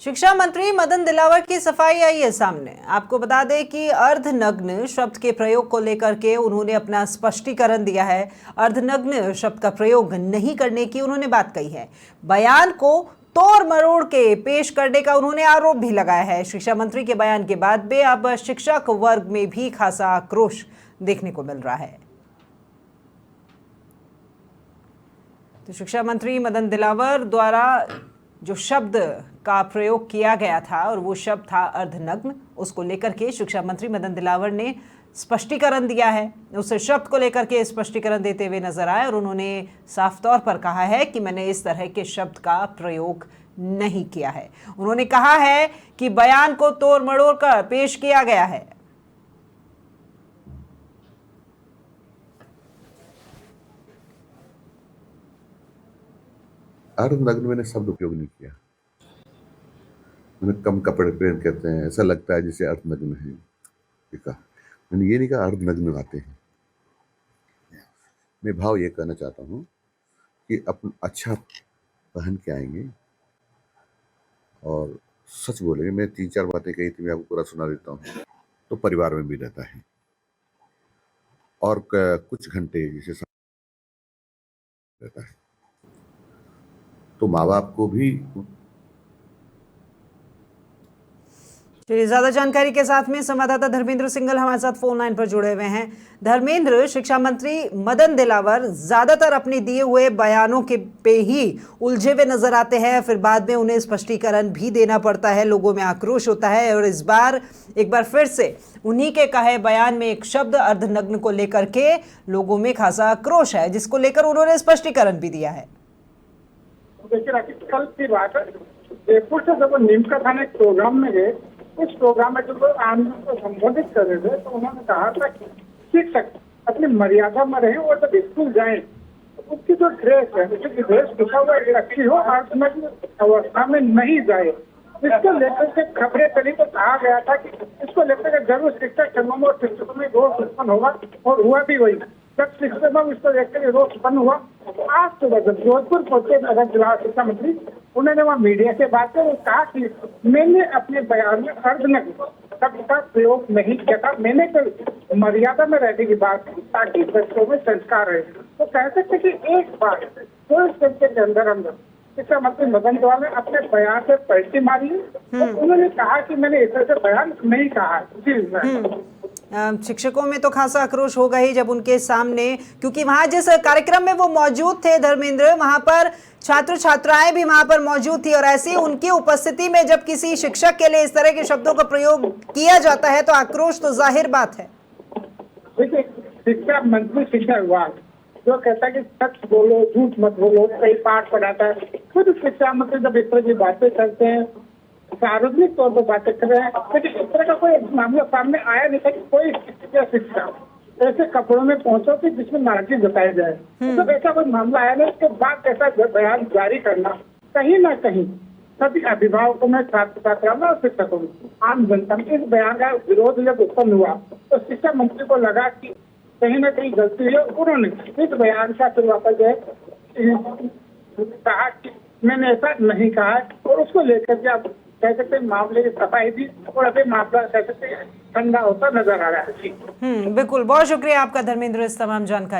शिक्षा मंत्री मदन दिलावर की सफाई आई है सामने। आपको बता दें कि अर्धनग्न शब्द के प्रयोग को लेकर के उन्होंने अपना स्पष्टीकरण दिया है। अर्धनग्न शब्द का प्रयोग नहीं करने की उन्होंने बात कही है। बयान को तोड़ मरोड़ के पेश करने का उन्होंने आरोप भी लगाया है। शिक्षा मंत्री के बयान के बाद में अब शिक्षक वर्ग में भी खासा आक्रोश देखने को मिल रहा है। तो शिक्षा मंत्री मदन दिलावर द्वारा जो शब्द का प्रयोग किया गया था और वो शब्द था अर्धनग्न, उसको लेकर के शिक्षा मंत्री मदन दिलावर ने स्पष्टीकरण दिया है। उस शब्द को लेकर के स्पष्टीकरण देते हुए नजर आए और उन्होंने साफ तौर पर कहा है कि मैंने इस तरह के शब्द का प्रयोग नहीं किया है। उन्होंने कहा है कि बयान को तोड़ मरोड़ कर पेश किया गया है। अर्धनग्न मैंने शब्द उपयोग नहीं किया। मैंने कम कपड़े पहन कहते हैं, ऐसा लगता है जैसे अर्धनग्न है, ये कहा। मैंने ये नहीं कहा अर्धनग्न आते हैं। मैं भाव ये कहना चाहता हूँ कि अपन अच्छा पहन के आएंगे और सच बोलेंगे। मैं 3-4 बातें कही थी, मैं आपको पूरा सुना देता हूँ। तो परिवार में भी रहता है और कुछ घंटे जैसे रहता है, तो माँ बाप को भी। ज्यादा जानकारी के साथ में संवाददाता धर्मेंद्र सिंघल हमारे साथ फोन लाइन पर जुड़े हुए हैं। धर्मेंद्र, शिक्षा मंत्री मदन दिलावर ज्यादातर अपने दिए हुए बयानों के पे ही उलझे हुए नजर आते हैं, फिर बाद में उन्हें स्पष्टीकरण भी देना पड़ता है, लोगों में आक्रोश होता है और इस बार एक बार फिर से उन्हीं के कहे बयान में एक शब्द अर्धनग्न को लेकर के लोगों में खासा आक्रोश है, जिसको लेकर उन्होंने स्पष्टीकरण भी दिया है। देखिए राकेश, कल की बात है, जयपुर से जब नीमका थाने एक प्रोग्राम में गए, उस प्रोग्राम में जब आंदोलन को संबोधित कर रहे थे तो उन्होंने कहा था कि शिक्षक अपनी मर्यादा में रहे और जब स्कूल जाए तो उसकी जो ड्रेस है, उसकी ड्रेस लिखा हुआ अच्छी हो, अर्धनग्न अवस्था में नहीं जाए। इसको लेकर के खबरें चली तो कहा गया था कि इसको लेकर के जरूर शिक्षक संघों में और शिक्षकों में रोष उत्पन्न होगा, और हुआ भी वही। जब शिक्षकों में इसको लेकर के रोष उत्पन्न हुआ, आज सुबह जब जोधपुर पहुंचे नगर जिला शिक्षा मंत्री, उन्होंने वहाँ मीडिया से बात की और कहा कि मैंने अपने बयान में अर्धनग्न शब्द का प्रयोग नहीं किया था। मैंने तो मर्यादा में रहने की बात की ताकि बच्चों में संस्कार रहे। तो कह सकते कि एक बार 24 घंटे के अंदर अंदर शिक्षा मंत्री मदन दिलावर ने अपने बयान से पलटी मारी और उन्होंने कहा कि मैंने इस तरह से बयान नहीं कहा। जी, शिक्षकों में तो खासा आक्रोश होगा ही जब उनके सामने, क्योंकि वहां जिस कार्यक्रम में वो मौजूद थे धर्मेंद्र, वहां पर छात्र छात्राएं भी वहां पर मौजूद थी और ऐसी उनकी उपस्थिति में जब किसी शिक्षक के लिए इस तरह के शब्दों का प्रयोग किया जाता है तो आक्रोश तो जाहिर बात है। देखिए, शिक्षा मंत्री शिक्षा विभाग जो कहता है कि सच बोलो, झूठ मत बोलो, कई पाठ पढ़ाता है, खुद शिक्षा मंत्री जब इस तरह की बातें करते हैं, सार्वजनिक तौर पर बातें कर रहे हैं, लेकिन इस तरह का कोई मामला सामने आया नहीं था कि कोई शिक्षक ऐसे कपड़ों में पहुंचो कि जिसमें नाराजगी जताई जाए। तो ऐसा कोई मामला आया नहीं। उसके बाद ऐसा बयान जारी करना कहीं ना कहीं सभी अभिभावकों में, छात्र छात्राओं में और शिक्षकों में, आम जनता में इस बयान का विरोध जब उत्पन्न हुआ तो शिक्षा मंत्री को लगा कि कहीं ना कहीं गलती है। उन्होंने इस बयान का फिर वापस जो है कहा कि मैंने ऐसा नहीं कहा और उसको लेकर के आप कह सकते हैं मामले की सफाई दी और अभी मामला कह सकते हैं ठंडा होता नजर आ रहा है। बिल्कुल, बहुत शुक्रिया आपका धर्मेंद्र इस तमाम जानकारी।